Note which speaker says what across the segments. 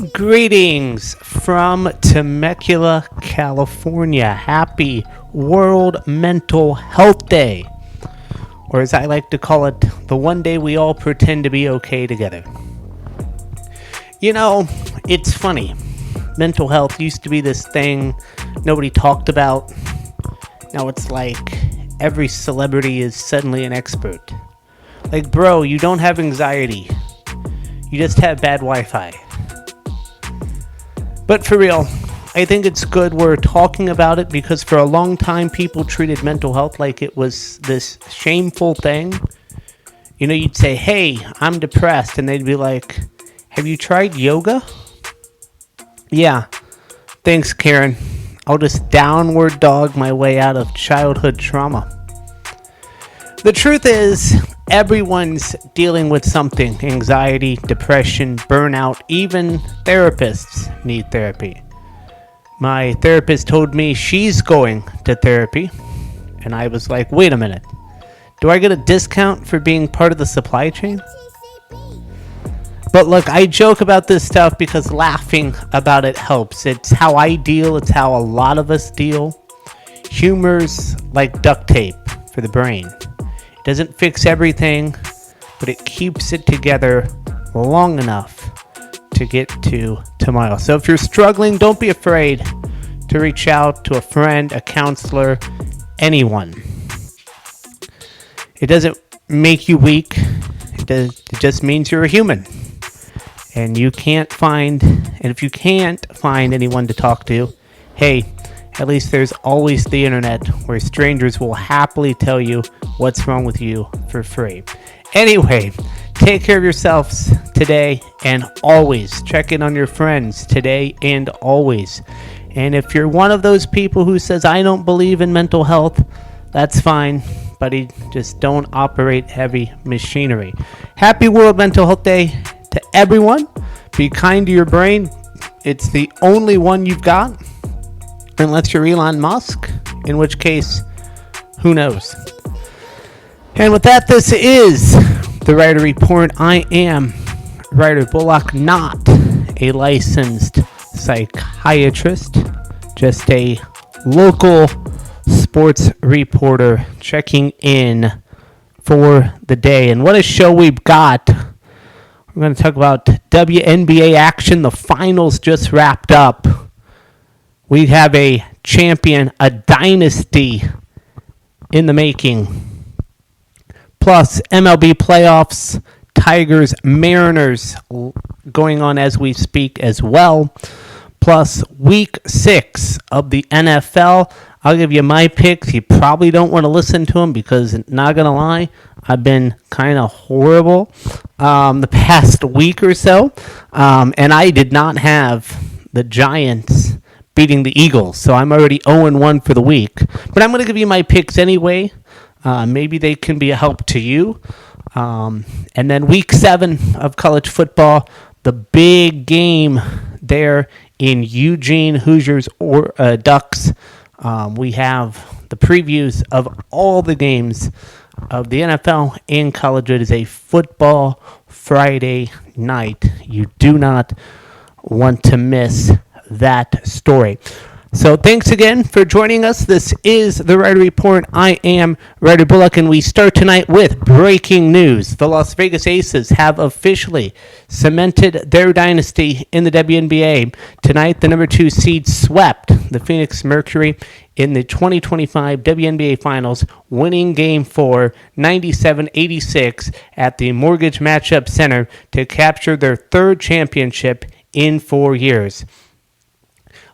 Speaker 1: Greetings from Temecula, California. Happy World Mental Health Day. Or as I like to call it, the one day we all pretend to be okay together. You know, it's funny. Mental health used to be this thing nobody talked about. Now it's like every celebrity is suddenly an expert. Like, bro, you don't have anxiety. You just have bad Wi-Fi. But for real, I think it's good we're talking about it because for a long time people treated mental health like it was this shameful thing. You know, you'd say, hey, I'm depressed, and they'd be like, have you tried yoga? Yeah, thanks, Karen. I'll just downward dog my way out of childhood trauma. The truth is, everyone's dealing with something. Anxiety, depression, burnout, even therapists need therapy. My therapist told me she's going to therapy, and I was like, wait a minute. Do I get a discount for being part of the supply chain? But look, I joke about this stuff because laughing about it helps. It's how I deal. It's how a lot of us deal. Humor's like duct tape for the brain. It doesn't fix everything, but it keeps it together long enough to get to tomorrow. So if you're struggling, don't be afraid to reach out to a friend, a counselor, anyone. It doesn't make you weak. It just means you're a human. And if you can't find anyone to talk to, hey, at least there's always the internet where strangers will happily tell you what's wrong with you for free. Anyway, take care of yourselves today and always. Check in on your friends today and always. And if you're one of those people who says, I don't believe in mental health, that's fine, buddy. Just don't operate heavy machinery. Happy World Mental Health Day to everyone. Be kind to your brain. It's the only one you've got. Unless you're Elon Musk, in which case, who knows? And with that, this is the Ryder Report. I am Ryder Bullock, not a licensed psychiatrist, just a local sports reporter checking in for the day. And what a show we've got. We're going to talk about WNBA action. The finals just wrapped up. We have a champion, a dynasty in the making. Plus, MLB playoffs, Tigers, Mariners going on as we speak as well. Plus, week 6 of the NFL. I'll give you my picks. You probably don't want to listen to them because, not going to lie, I've been kind of horrible the past week or so. And I did not have the Giants beating the Eagles, so I'm already 0-1 for the week. But I'm going to give you my picks anyway. Maybe they can be a help to you. And then week 7 of college football, the big game there in Eugene, Hoosiers or Ducks. We have the previews of all the games of the NFL and college. It is a football Friday night. You do not want to miss that story. So thanks again for joining us. This is the Ryder Report. I am Ryder Bullock, and we start tonight with breaking news. The Las Vegas Aces have officially cemented their dynasty in the WNBA. Tonight, the number 2 seed swept the Phoenix Mercury in the 2025 WNBA Finals, winning Game 4, 97-86 at the Mortgage Matchup Center to capture their 3rd championship in 4 years.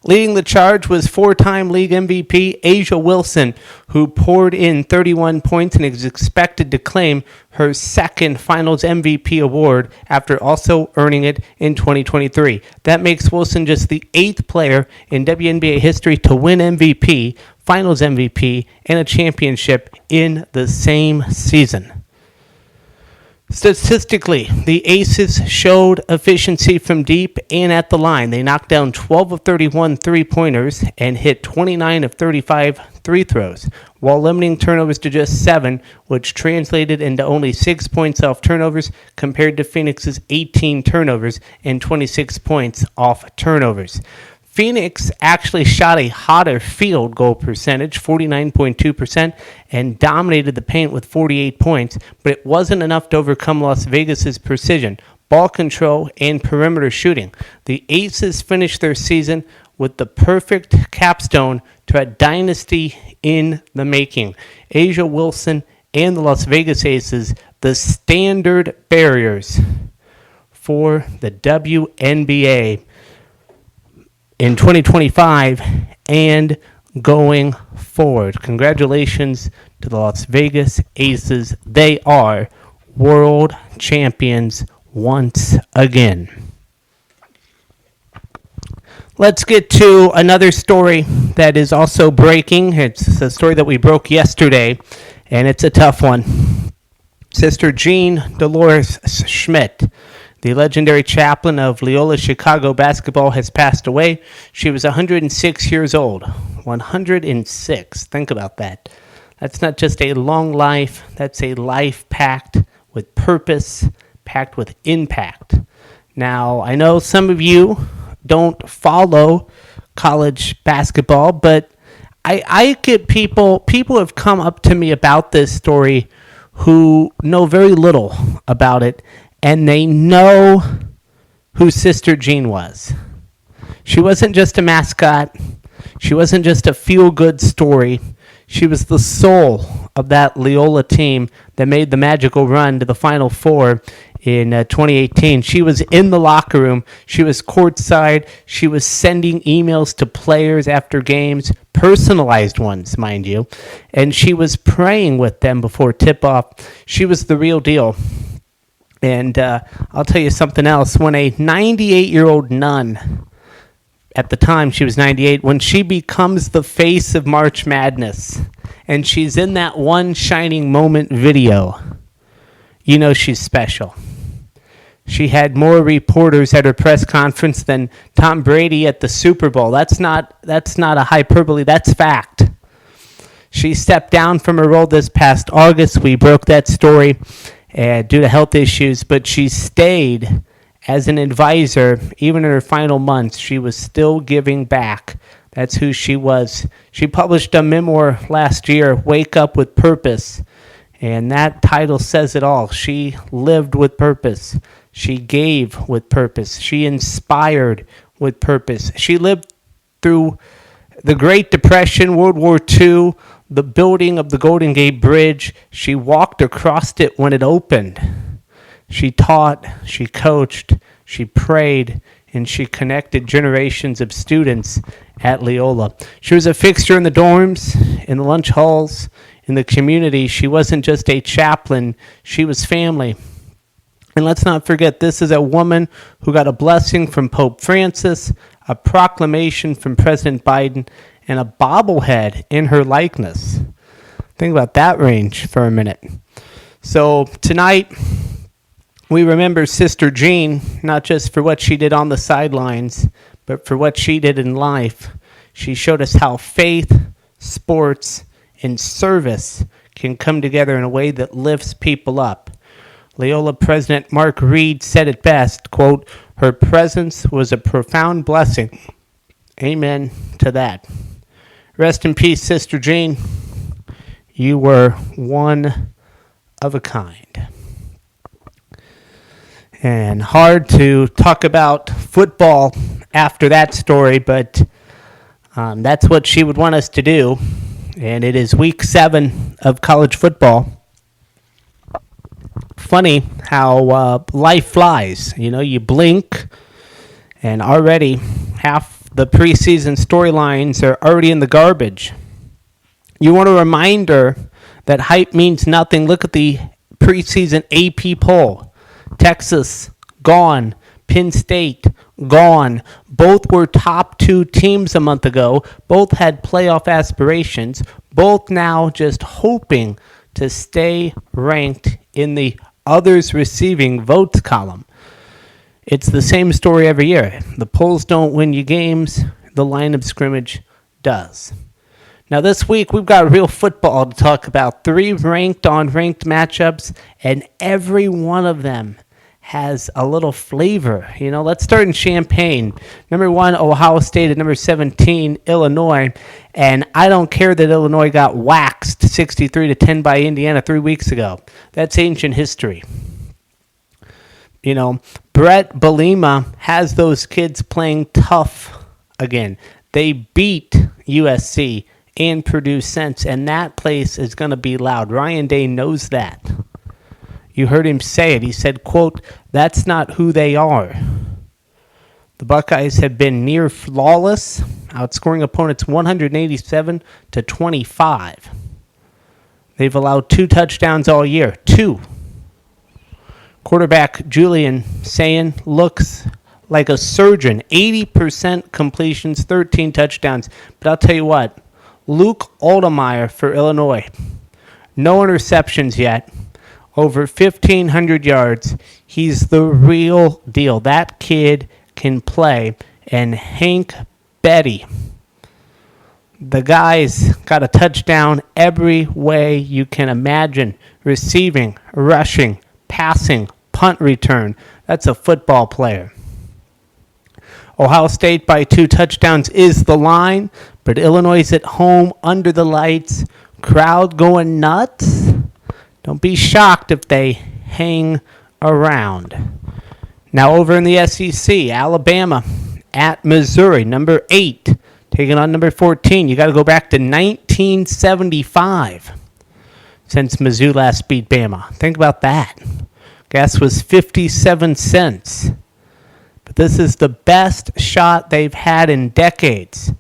Speaker 1: Leading the charge was 4-time league MVP A'ja Wilson, who poured in 31 points and is expected to claim her 2nd Finals MVP award after also earning it in 2023. That makes Wilson just the 8th player in WNBA history to win MVP, Finals MVP, and a championship in the same season. Statistically, the Aces showed efficiency from deep and at the line. They knocked down 12 of 31 three-pointers and hit 29 of 35 free throws, while limiting turnovers to just 7, which translated into only 6 points off turnovers compared to Phoenix's 18 turnovers and 26 points off turnovers. Phoenix actually shot a hotter field goal percentage, 49.2%, and dominated the paint with 48 points, but it wasn't enough to overcome Las Vegas's precision, ball control, and perimeter shooting. The Aces finished their season with the perfect capstone to a dynasty in the making. Asia Wilson and the Las Vegas Aces, the standard bearers for the WNBA in 2025 and going forward. Congratulations to the Las Vegas Aces. They are world champions once again. Let's get to another story that is also breaking. It's a story that we broke yesterday, and it's a tough one. Sister Jean Dolores Schmidt, the legendary chaplain of Loyola Chicago basketball, has passed away. She was 106 years old. 106. Think about that. That's not just a long life. That's a life packed with purpose, packed with impact. Now, I know some of you don't follow college basketball, but I get people have come up to me about this story who know very little about it, and they know who Sister Jean was. She wasn't just a mascot. She wasn't just a feel-good story. She was the soul of that Loyola team that made the magical run to the Final Four in 2018. She was in the locker room. She was courtside. She was sending emails to players after games, personalized ones, mind you, and she was praying with them before tip-off. She was the real deal. And I'll tell you something else. When a 98-year-old nun, at the time she was 98, when she becomes the face of March Madness, and she's in that one shining moment video, you know she's special. She had more reporters at her press conference than Tom Brady at the Super Bowl. That's not a hyperbole. That's fact. She stepped down from her role this past August. We broke that story due to health issues, but she stayed as an advisor. Even in her final months, she was still giving back. That's who she was. She published a memoir last year, Wake Up with Purpose, and that title says it all. She lived with purpose. She gave with purpose. She inspired with purpose. She lived through the Great Depression, World War II, the building of the Golden Gate Bridge. She walked across it when it opened. She taught, she coached, she prayed, and she connected generations of students at Loyola. She was a fixture in the dorms, in the lunch halls, in the community. She wasn't just a chaplain, she was family. And let's not forget, this is a woman who got a blessing from Pope Francis, a proclamation from President Biden, and a bobblehead in her likeness. Think about that range for a minute. So tonight, we remember Sister Jean, not just for what she did on the sidelines, but for what she did in life. She showed us how faith, sports, and service can come together in a way that lifts people up. Loyola President Mark Reed said it best, quote, "Her presence was a profound blessing." Amen to that. Rest in peace, Sister Jean. You were one of a kind. And hard to talk about football after that story, but that's what she would want us to do. And it is week 7 of college football. Funny how life flies. You know, you blink, and already half the preseason storylines are already in the garbage. You want a reminder that hype means nothing? Look at the preseason AP poll. Texas, gone. Penn State, gone. Both were top 2 teams a month ago. Both had playoff aspirations. Both now just hoping to stay ranked in the others receiving votes column. It's the same story every year. The polls don't win you games. The line of scrimmage does. Now this week, we've got real football to talk about. 3 ranked on ranked matchups, and every one of them has a little flavor. Let's start in Champaign. Number 1, Ohio State, at number 17, Illinois. And I don't care that Illinois got waxed 63-10 by Indiana 3 weeks ago. That's ancient history. Brett Bielema has those kids playing tough again. They beat USC and Purdue since, and that place is going to be loud. Ryan Day knows that. You heard him say it. He said, quote, "That's not who they are." The Buckeyes have been near flawless, outscoring opponents 187-25. They've allowed 2 touchdowns all year. 2. Quarterback Julian Sayin looks like a surgeon. 80% completions, 13 touchdowns. But I'll tell you what, Luke Aldemeyer for Illinois, no interceptions yet. Over 1,500 yards. He's the real deal. That kid can play. And Hank Betty, the guy's got a touchdown every way you can imagine. Receiving, rushing, passing, punt return. That's a football player. Ohio State by 2 touchdowns is the line, but Illinois is at home under the lights. Crowd going nuts. Don't be shocked if they hang around. Now over in the SEC, Alabama at Missouri, number 8, taking on number 14. You got to go back to 1975 since Mizzou last beat Bama. Think about that. Gas was 57 cents. But this is the best shot they've had in decades.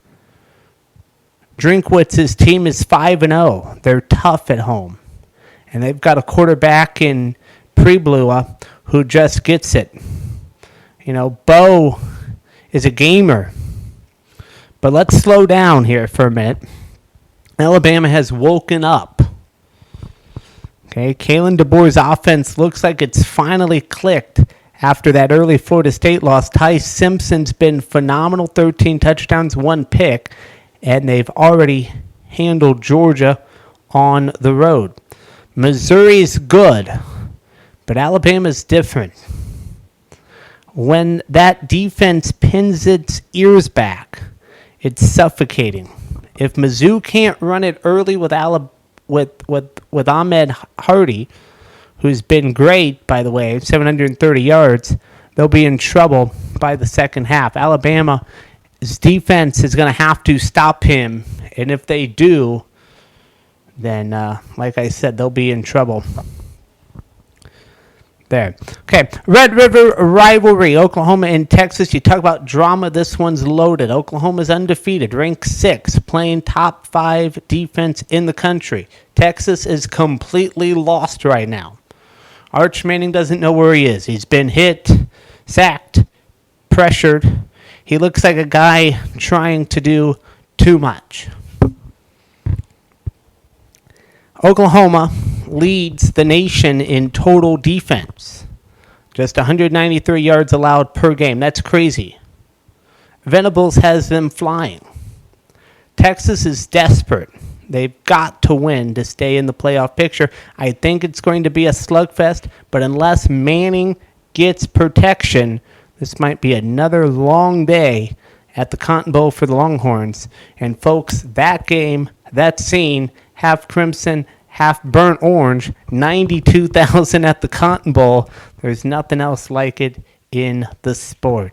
Speaker 1: Drinkwitz's team is 5-0. They're tough at home. And they've got a quarterback in Preblua who just gets it. Bo is a gamer. But let's slow down here for a minute. Alabama has woken up. Okay, Kalen DeBoer's offense looks like it's finally clicked after that early Florida State loss. Ty Simpson's been phenomenal, 13 touchdowns, 1 pick, and they've already handled Georgia on the road. Missouri's good, but Alabama's different. When that defense pins its ears back, it's suffocating. If Mizzou can't run it early with Ahmed Hardy, who's been great, by the way, 730 yards, they'll be in trouble by the second half. Alabama's defense is going to have to stop him, and if they do, then, like I said, they'll be in trouble. There. Okay, Red River rivalry, Oklahoma and Texas. You talk about drama, this one's loaded. Oklahoma's undefeated, ranked 6, playing top 5 defense in the country. Texas is completely lost right now. Arch Manning doesn't know where he is. He's been hit, sacked, pressured. He looks like a guy trying to do too much. Oklahoma leads the nation in total defense. Just 193 yards allowed per game. That's crazy. Venables has them flying. Texas is desperate. They've got to win to stay in the playoff picture. I think it's going to be a slugfest, but unless Manning gets protection, this might be another long day at the Cotton Bowl for the Longhorns. And folks, that game, that scene, half crimson, half burnt orange, 92,000 at the Cotton Bowl. There's nothing else like it in the sport.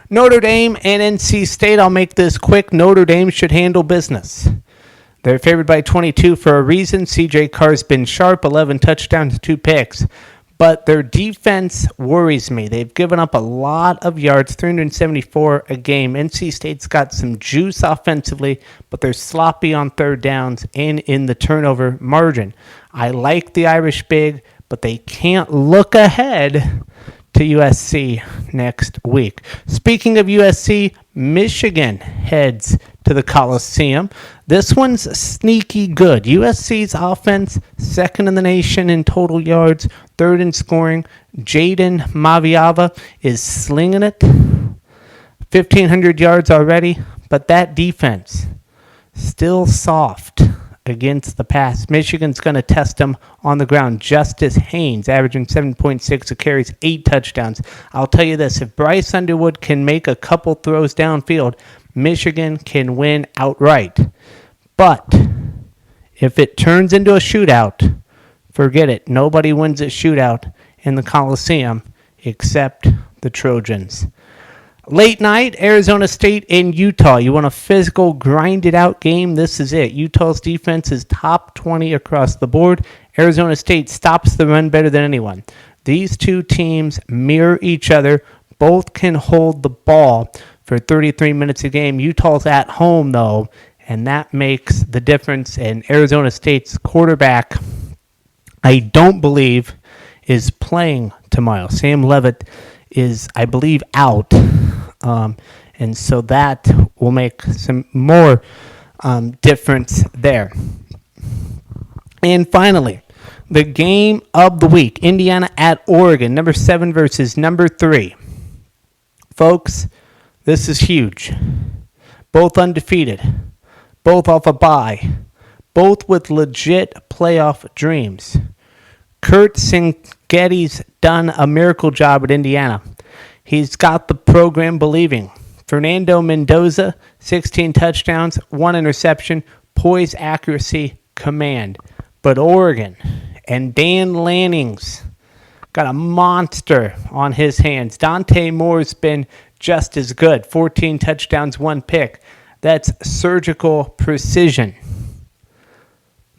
Speaker 1: Notre Dame and NC State, I'll make this quick. Notre Dame should handle business. They're favored by 22 for a reason. C.J. Carr's been sharp, 11 touchdowns, 2 picks. But their defense worries me. They've given up a lot of yards, 374 a game. NC State's got some juice offensively, but they're sloppy on third downs and in the turnover margin. I like the Irish big, but they can't look ahead to USC next week. Speaking of USC, Michigan heads to the Coliseum. This one's sneaky good. USC's offense, second in the nation in total yards, third in scoring. Jaden Maviava is slinging it. 1,500 yards already, but that defense still soft against the pass. Michigan's going to test them on the ground. Justice Haynes averaging 7.6 carries, 8 touchdowns. I'll tell you this, if Bryce Underwood can make a couple throws downfield, Michigan can win outright. But if it turns into a shootout, forget it. Nobody wins a shootout in the Coliseum except the Trojans. Late night, Arizona State and Utah. You want a physical, grinded-out game? This is it. Utah's defense is top 20 across the board. Arizona State stops the run better than anyone. These two teams mirror each other. Both can hold the ball for 33 minutes a game. Utah's at home, though, and that makes the difference. And Arizona State's quarterback, I don't believe, is playing tomorrow. Sam Leavitt is, I believe, out. And so that will make some more difference there. And finally, the game of the week, Indiana at Oregon, number 7 versus number 3. Folks, this is huge. Both undefeated, both off a bye, both with legit playoff dreams. Kurt Singetti's done a miracle job at Indiana. He's got the program believing. Fernando Mendoza, 16 touchdowns, 1 interception, poise, accuracy, command. But Oregon and Dan Lanning's got a monster on his hands. Dante Moore's been just as good. 14 touchdowns, 1 pick. That's surgical precision.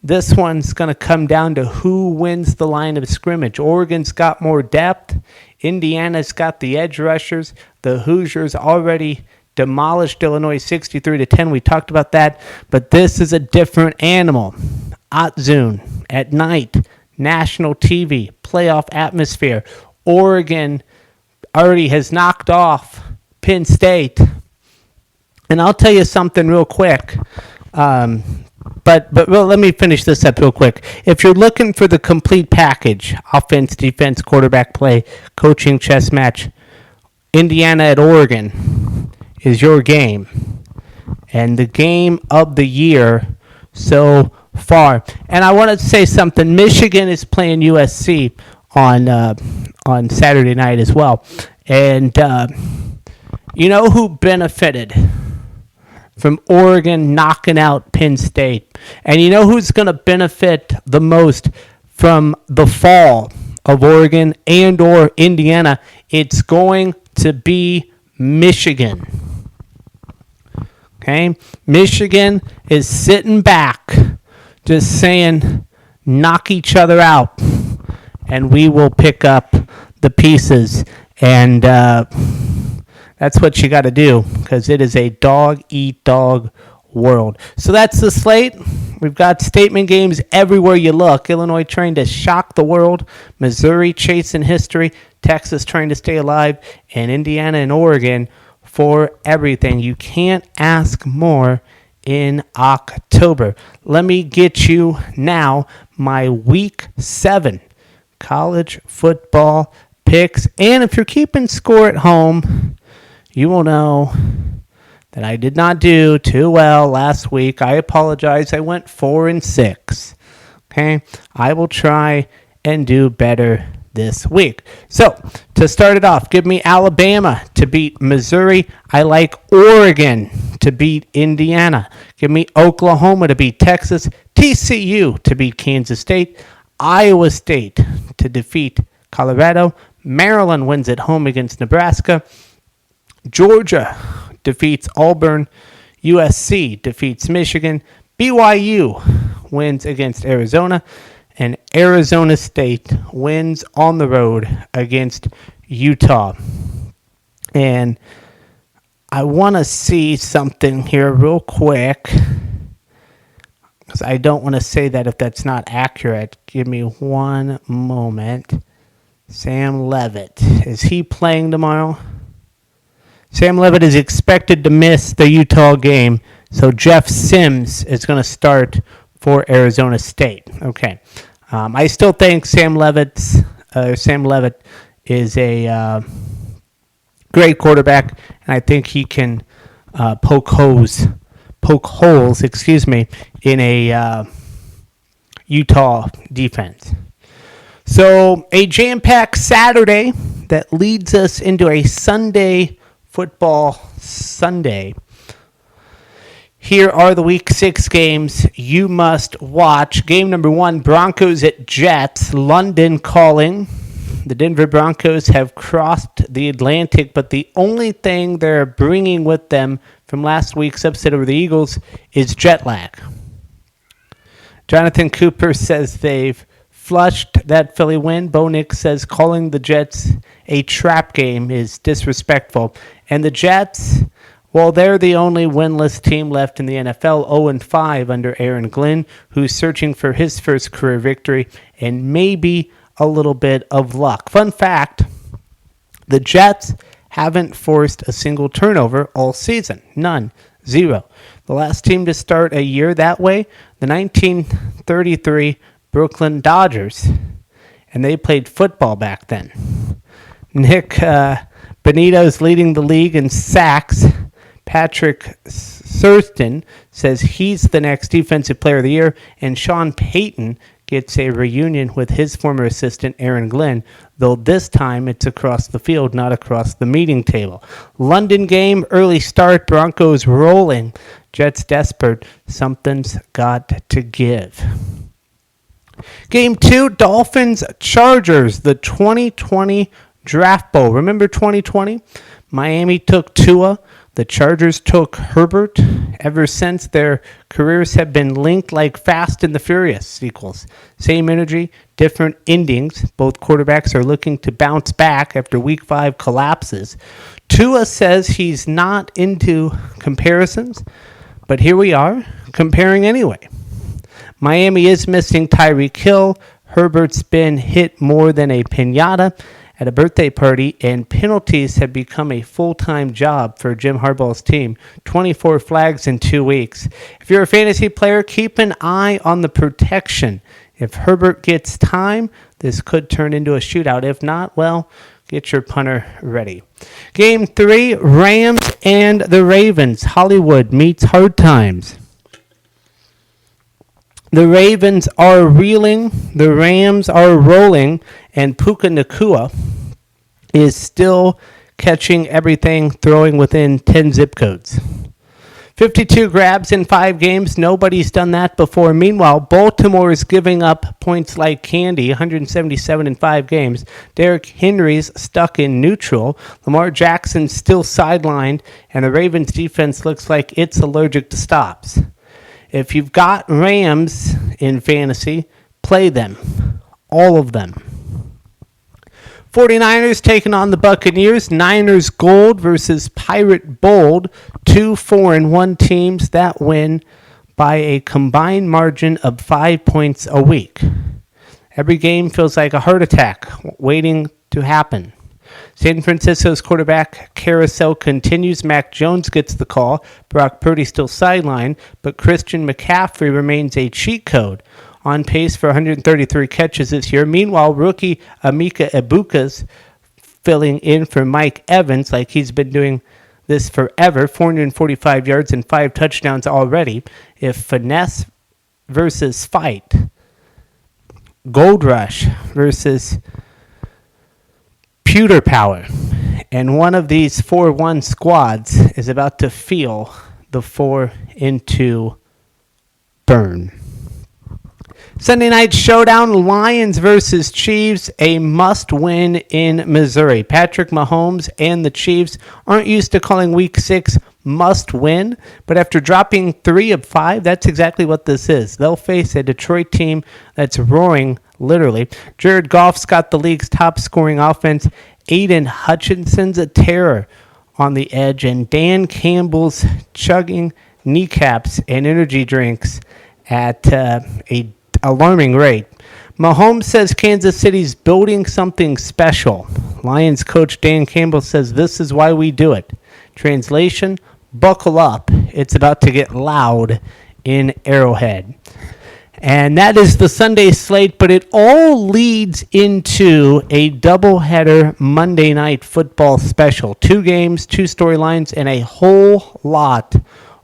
Speaker 1: This one's going to come down to who wins the line of scrimmage. Oregon's got more depth. Indiana's got the edge rushers. The Hoosiers already demolished Illinois 63-10. We talked about that. But this is a different animal. Otzune at night, national TV, playoff atmosphere. Oregon already has knocked off Penn State. And I'll tell you something real quick. But well, let me finish this up real quick. If you're looking for the complete package, offense, defense, quarterback play, coaching, chess match, Indiana at Oregon is your game. And the game of the year so far. And I want to say something. Michigan is playing USC on Saturday night as well. And you know who benefited from Oregon knocking out Penn State? And you know who's going to benefit the most from the fall of Oregon and or Indiana? It's going to be Michigan. Okay? Michigan is sitting back just saying, knock each other out, and we will pick up the pieces. And that's what you got to do, because it is a dog-eat-dog world. So that's the slate. We've got statement games everywhere you look. Illinois trying to shock the world. Missouri chasing history. Texas trying to stay alive. And Indiana and Oregon for everything. You can't ask more in October. Let me get you now my Week 7 college football picks. And if you're keeping score at home, you will know that I did not do too well last week. I apologize. I went 4-6. Okay? I will try and do better this week. So, to start it off, give me Alabama to beat Missouri. I like Oregon to beat Indiana. Give me Oklahoma to beat Texas. TCU to beat Kansas State. Iowa State to defeat Colorado. Maryland wins at home against Nebraska. Georgia defeats Auburn. USC defeats Michigan. BYU wins against Arizona. And Arizona State wins on the road against Utah. And I want to see something here real quick, because I don't want to say that if that's not accurate. Give me one moment. Sam Leavitt, is he playing tomorrow? Sam Leavitt is expected to miss the Utah game So Jeff Sims is going to start for Arizona State. Okay. I still think Sam Levitt is a great quarterback, and I think he can poke holes, in a Utah defense. So a jam-packed Saturday that leads us into a Sunday football Sunday. Here are the Week 6 games you must watch. Game number 1, Broncos at Jets. London calling. The Denver Broncos have crossed the Atlantic, but the only thing they're bringing with them from last week's upset over the Eagles is jet lag. Jonathan Cooper says they've flushed that Philly win. Bo Nix says calling the Jets a trap game is disrespectful. And the Jets, well, they're the only winless team left in the NFL, 0-5 under Aaron Glenn, who's searching for his first career victory and maybe a little bit of luck. Fun fact, the Jets haven't forced a single turnover all season. None. 0. The last team to start a year that way, the 1933 Brooklyn Dodgers, and they played football back then. Nick Benito's leading the league in sacks. Patrick Thurston says he's the next Defensive Player of the Year, and Sean Payton gets a reunion with his former assistant, Aaron Glenn, though this time it's across the field, not across the meeting table. London game, early start, Broncos rolling, Jets desperate, something's got to give. Game 2, Dolphins-Chargers, the 2020 Draft Bowl. Remember 2020? Miami took Tua. The Chargers took Herbert. Ever since, their careers have been linked like Fast and the Furious sequels. Same energy, different endings. Both quarterbacks are looking to bounce back after Week 5 collapses. Tua says he's not into comparisons, but here we are, comparing anyway. Miami is missing Tyreek Hill. Herbert's been hit more than a piñata at a birthday party, and penalties have become a full-time job for Jim Harbaugh's team. 24 flags in 2 weeks. If you're a fantasy player, keep an eye on the protection. If Herbert gets time, this could turn into a shootout. If not, well, get your punter ready. Game 3, Rams and the Ravens. Hollywood meets Hard Times. The Ravens are reeling, the Rams are rolling, and Puka Nacua is still catching everything, throwing within 10 zip codes. 52 grabs in 5 games. Nobody's done that before. Meanwhile, Baltimore is giving up points like candy, 177 in 5 games. Derrick Henry's stuck in neutral. Lamar Jackson's still sidelined, and the Ravens defense looks like it's allergic to stops. If you've got Rams in fantasy, play them. All of them. 49ers taking on the Buccaneers. Niners gold versus Pirate bold. 2 4-1 teams that win by a combined margin of 5 points a week. Every game feels like a heart attack waiting to happen. San Francisco's quarterback carousel continues. Mac Jones gets the call. Brock Purdy still sidelined, but Christian McCaffrey remains a cheat code, on pace for 133 catches this year. Meanwhile, rookie Emeka Egbuka's filling in for Mike Evans like he's been doing this forever. 445 yards and 5 touchdowns already. If finesse versus fight, gold rush versus pewter power, and one of these 4-1 squads is about to feel the 4-2 burn. Sunday night showdown, Lions versus Chiefs, a must-win in Missouri. Patrick Mahomes and the Chiefs aren't used to calling Week 6 must-win, but after dropping 3 of 5, that's exactly what this is. They'll face a Detroit team that's roaring, literally. Jared Goff's got the league's top-scoring offense. Aiden Hutchinson's a terror on the edge, and Dan Campbell's chugging kneecaps and energy drinks at a alarming rate. Mahomes says Kansas City's building something special. Lions coach Dan Campbell says this is why we do it. Translation, buckle up. It's about to get loud in Arrowhead. And that is the Sunday slate, but it all leads into a doubleheader Monday Night Football special. 2 games, 2 storylines, and a whole lot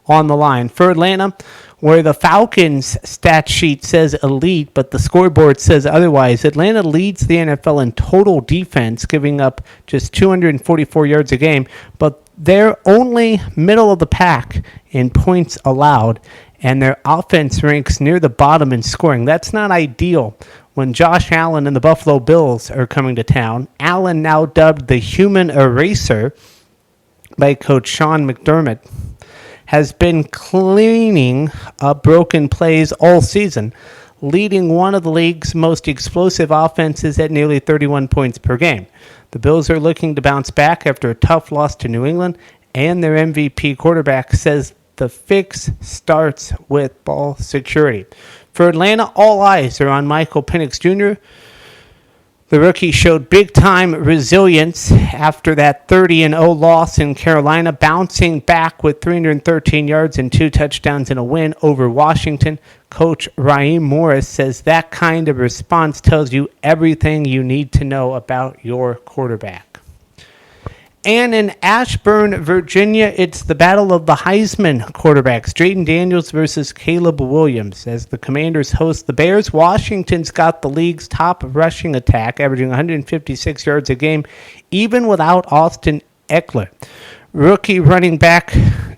Speaker 1: on the line. For Atlanta, where the Falcons stat sheet says elite, but the scoreboard says otherwise, Atlanta leads the NFL in total defense, giving up just 244 yards a game, but they're only middle of the pack in points allowed, and their offense ranks near the bottom in scoring. That's not ideal when Josh Allen and the Buffalo Bills are coming to town. Allen, now dubbed the human eraser by Coach Sean McDermott, has been cleaning up broken plays all season, leading one of the league's most explosive offenses at nearly 31 points per game. The Bills are looking to bounce back after a tough loss to New England, and their MVP quarterback says the fix starts with ball security. For Atlanta, all eyes are on Michael Penix Jr. The rookie showed big-time resilience after that 30-0 loss in Carolina, bouncing back with 313 yards and 2 touchdowns in a win over Washington. Coach Raheem Morris says that kind of response tells you everything you need to know about your quarterback. And in Ashburn, Virginia, it's the battle of the Heisman quarterbacks, Jayden Daniels versus Caleb Williams. As the Commanders host the Bears, Washington's got the league's top rushing attack, averaging 156 yards a game, even without Austin Eckler. Rookie running back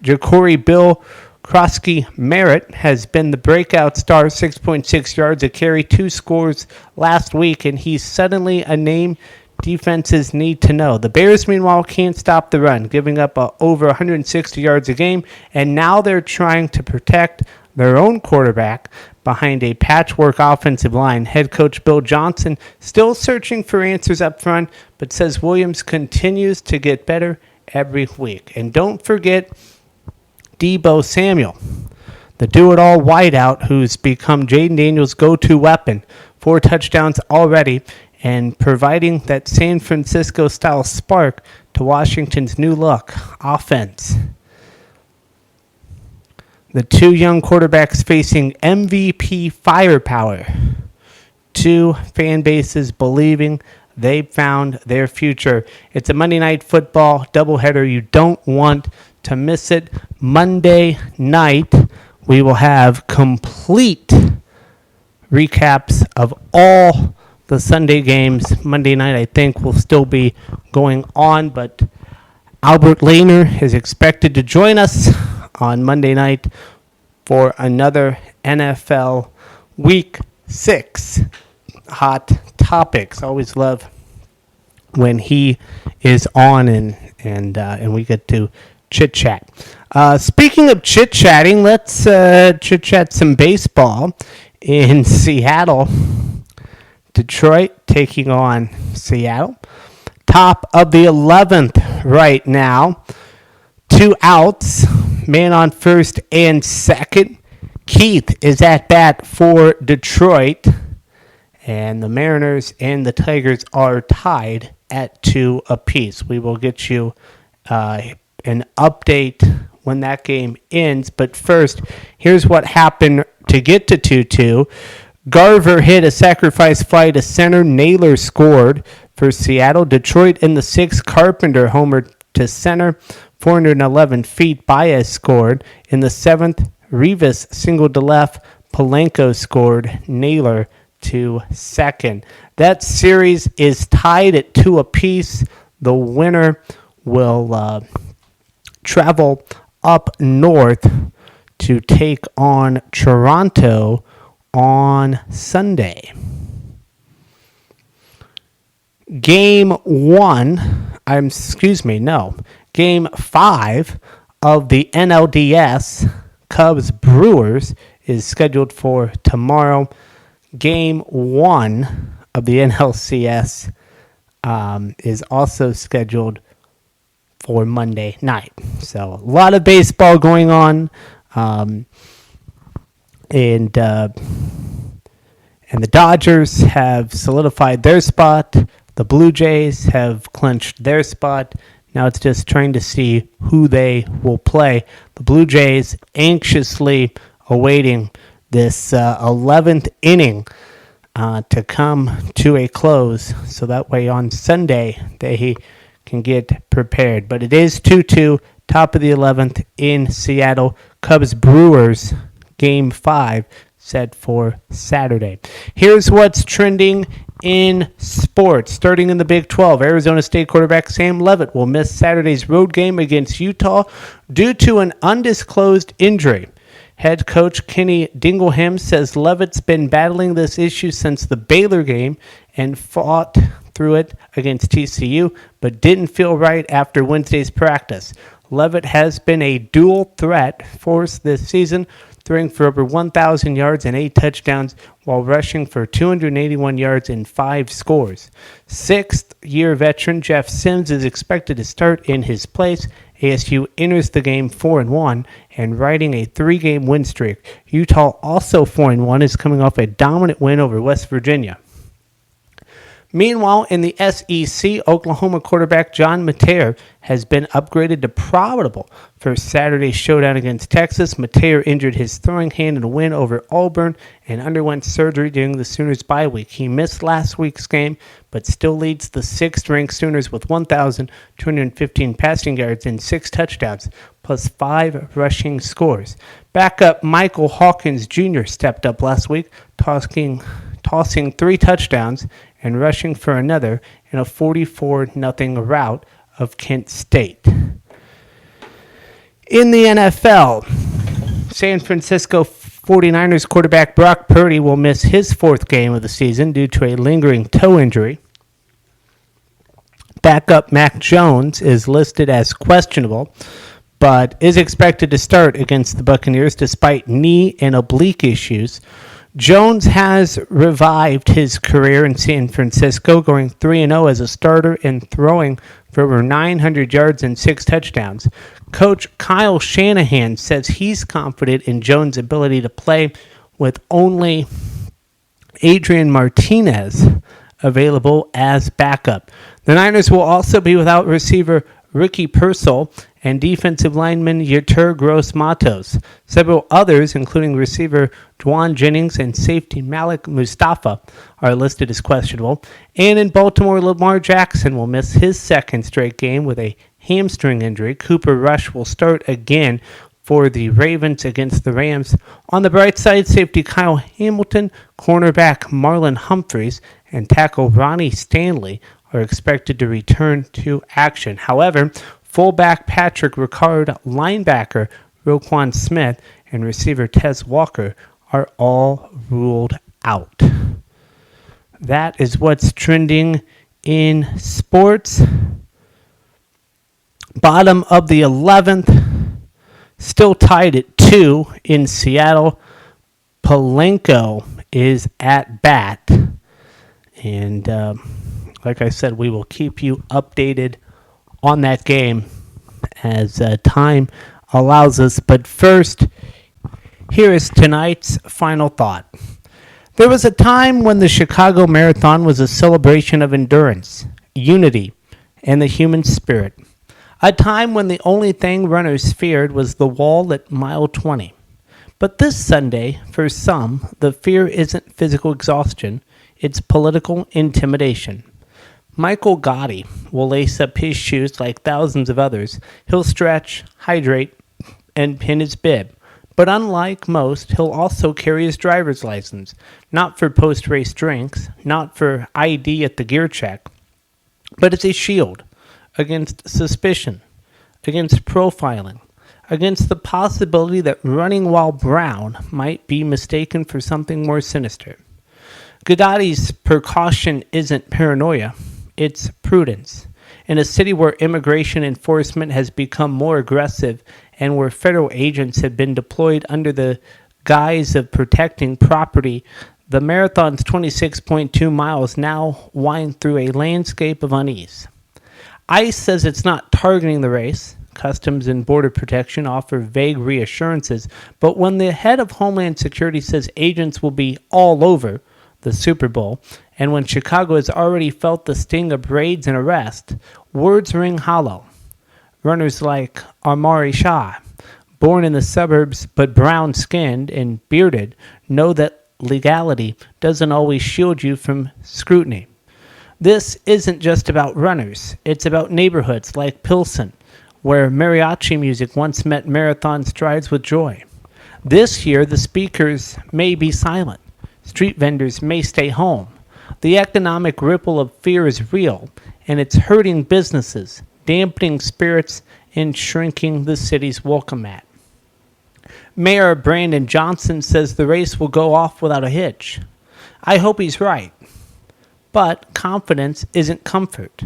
Speaker 1: Ja'Cory Bill Krosky-Merritt has been the breakout star, 6.6 yards a carry, 2 scores last week, and he's suddenly a name defenses need to know. The Bears, meanwhile, can't stop the run, giving up over 160 yards a game, and now they're trying to protect their own quarterback behind a patchwork offensive line. Head coach Bill Johnson still searching for answers up front, but says Williams continues to get better every week. And don't forget Deebo Samuel, the do-it-all wideout who's become Jayden Daniels' go-to weapon. 4 touchdowns already, and providing that San Francisco-style spark to Washington's new-look offense. The 2 young quarterbacks facing MVP firepower. 2 fan bases believing they've found their future. It's a Monday Night Football doubleheader. You don't want to miss it. Monday night, we will have complete recaps of all the Sunday games. Monday night, I think, will still be going on, but Albert Lehner is expected to join us on Monday night for another NFL Week 6 Hot Topics. Always love when he is on and we get to chit-chat. Speaking of chit-chatting, let's chit-chat some baseball in Seattle. Detroit taking on Seattle. Top of the 11th right now. 2 outs. Man on first and second. Keith is at bat for Detroit. And the Mariners and the Tigers are tied at 2 apiece. We will get you an update when that game ends. But first, here's what happened to get to 2-2. Garver hit a sacrifice fly to center. Naylor scored for Seattle. Detroit in the 6th. Carpenter homered to center. 411 feet. Baez scored. In the 7th, Rivas singled to left. Polanco scored. Naylor to second. That series is tied at 2 apiece. The winner will travel up north to take on Toronto on Sunday. Game 5 of the NLDS Cubs Brewers is scheduled for tomorrow. Game 1 of the NLCS is also scheduled for Monday night. So a lot of baseball going on. And the Dodgers have solidified their spot. The Blue Jays have clinched their spot. Now it's just trying to see who they will play. The Blue Jays anxiously awaiting this 11th inning to come to a close, so that way on Sunday they can get prepared. But it is 2-2, top of the 11th in Seattle. Cubs-Brewers, Game 5, set for Saturday. Here's what's trending in sports. Starting in the Big 12, Arizona State quarterback Sam Leavitt will miss Saturday's road game against Utah due to an undisclosed injury. Head coach Kenny Dingleham says Leavitt's been battling this issue since the Baylor game and fought through it against TCU, but didn't feel right after Wednesday's practice. Leavitt has been a dual threat force this season, throwing for over 1,000 yards and 8 touchdowns while rushing for 281 yards and 5 scores. Sixth-year veteran Jeff Sims is expected to start in his place. ASU enters the game 4-1 and riding a 3-game win streak. Utah, also 4-1, is coming off a dominant win over West Virginia. Meanwhile, in the SEC, Oklahoma quarterback John Mateer has been upgraded to probable for Saturday's showdown against Texas. Mateer injured his throwing hand in a win over Auburn and underwent surgery during the Sooners' bye week. He missed last week's game, but still leads the 6th-ranked Sooners with 1,215 passing yards and 6 touchdowns, plus 5 rushing scores. Backup Michael Hawkins Jr. stepped up last week, tossing 3 touchdowns and rushing for another in a 44-0 rout of Kent State. In the NFL, San Francisco 49ers quarterback Brock Purdy will miss his 4th game of the season due to a lingering toe injury. Backup Mac Jones is listed as questionable, but is expected to start against the Buccaneers despite knee and oblique issues. Jones has revived his career in San Francisco, going 3-0 as a starter and throwing for over 900 yards and 6 touchdowns. Coach Kyle Shanahan says he's confident in Jones' ability to play with only Adrian Martinez available as backup. The Niners will also be without receiver Ricky Pearsall and defensive lineman Yetur Gross-Matos. Several others, including receiver Dwan Jennings and safety Malik Mustafa, are listed as questionable. And in Baltimore, Lamar Jackson will miss his 2nd straight game with a hamstring injury. Cooper Rush will start again for the Ravens against the Rams. On the bright side, safety Kyle Hamilton, cornerback Marlon Humphreys, and tackle Ronnie Stanley are expected to return to action. However, fullback Patrick Ricard, linebacker Roquan Smith, and receiver Tez Walker are all ruled out. That is what's trending in sports. Bottom of the 11th, still tied at 2 in Seattle. Palenko is at bat. And like I said, we will keep you updated on that game as time allows us. But first, here is tonight's final thought. There was a time when the Chicago Marathon was a celebration of endurance, unity, and the human spirit. A time when the only thing runners feared was the wall at mile 20. But this Sunday, for some, the fear isn't physical exhaustion, it's political intimidation. Michael Gotti will lace up his shoes like thousands of others. He'll stretch, hydrate, and pin his bib. But unlike most, he'll also carry his driver's license, not for post-race drinks, not for ID at the gear check, but as a shield against suspicion, against profiling, against the possibility that running while brown might be mistaken for something more sinister. Gotti's precaution isn't paranoia. It's prudence. In a city where immigration enforcement has become more aggressive and where federal agents have been deployed under the guise of protecting property, the marathon's 26.2 miles now wind through a landscape of unease. ICE says it's not targeting the race. Customs and Border Protection offer vague reassurances, but when the head of Homeland Security says agents will be all over the Super Bowl, and when Chicago has already felt the sting of raids and arrests, words ring hollow. Runners like Amari Shah, born in the suburbs but brown-skinned and bearded, know that legality doesn't always shield you from scrutiny. This isn't just about runners. It's about neighborhoods like Pilsen, where mariachi music once met marathon strides with joy. This year, the speakers may be silent. Street vendors may stay home. The economic ripple of fear is real, and it's hurting businesses, dampening spirits, and shrinking the city's welcome mat. Mayor Brandon Johnson says the race will go off without a hitch. I hope he's right. But confidence isn't comfort,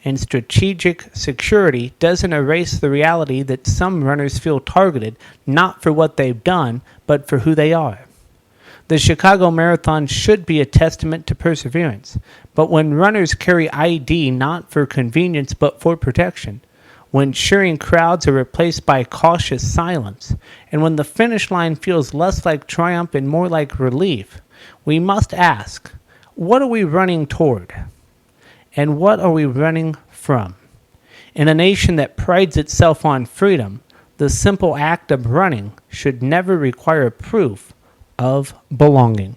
Speaker 1: and strategic security doesn't erase the reality that some runners feel targeted not for what they've done, but for who they are. The Chicago Marathon should be a testament to perseverance, but when runners carry ID not for convenience but for protection, when cheering crowds are replaced by cautious silence, and when the finish line feels less like triumph and more like relief, we must ask, what are we running toward? And what are we running from? In a nation that prides itself on freedom, the simple act of running should never require proof of belonging.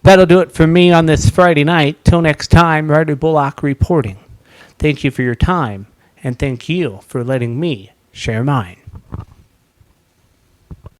Speaker 1: That'll do it for me on this Friday night. Till next time, Ryder Bullock reporting. Thank you for your time, and thank you for letting me share mine.